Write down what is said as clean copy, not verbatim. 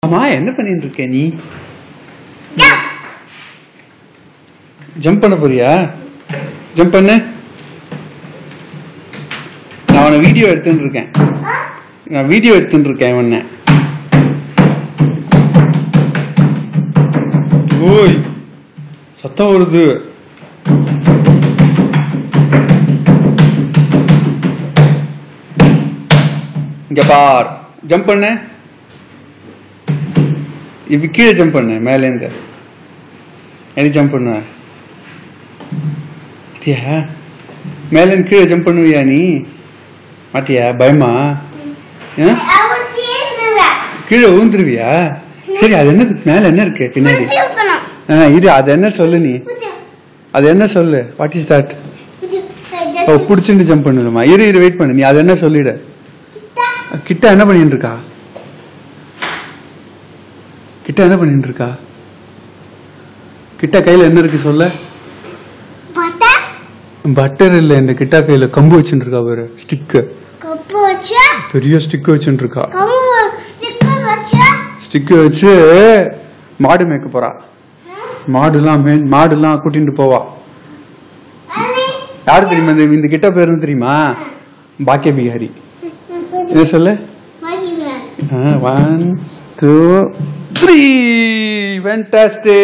அம்மா என்ன பண்ணிட்டு இருக்க நீ? ஜம்ப் பண்ண போறியா? ஜம்ப் பண்ணு. நான் உன வீடியோ எடுத்துட்டு இருக்கேன். நான் வீடியோ எடுத்துட்டு இருக்கேன் உன்ன. ஓய் சத்தம் வருது. இங்க பார், ஜம்ப் பண்ணு. இப்ப கீழே ஜம்ப் பண்ணு, மேல இருந்து எது ஜம்ப் பண்ணுவ? மேல இருந்து கீழே ஜம்ப் பண்ணுவியா நீ? மாட்டியா? பயமா? கீழே ஊந்துருவியா? சரி, அது என்ன மேல என்ன இருக்கு பின்னாடி? இது அது என்ன சொல்லு நீ? அது என்ன சொல்லு? What is that? ஓ, புடிச்சுட்டு ஜம்ப் பண்ணுமா? இரு வெயிட் பண்ணு. நீ அது என்ன சொல்லிடு. கிட்ட என்ன பண்ணிட்டு இருக்கா? கிட்ட என்ன பண்ணிட்டு இருக்கா? கிட்ட கையில என்ன இருக்கு சொல்ல? பட்டர் இல்ல, இந்த கிட்ட கையில கம்பு வச்சுட்டு இருக்கா பாரு. ஸ்டிக், பெரிய ஸ்டிக் வச்சுட்டு இருக்கா. ஸ்டிக் வச்சு மாடு மேய்க்க போறா. மாடுலாம் கூட்டிட்டு போவா. யாரு தெரியுமா இந்த கிட்ட பேரு தெரியுமா? பாக்கிய பிகாரி. என்ன சொல்லு? 1 2 3. Fantastic.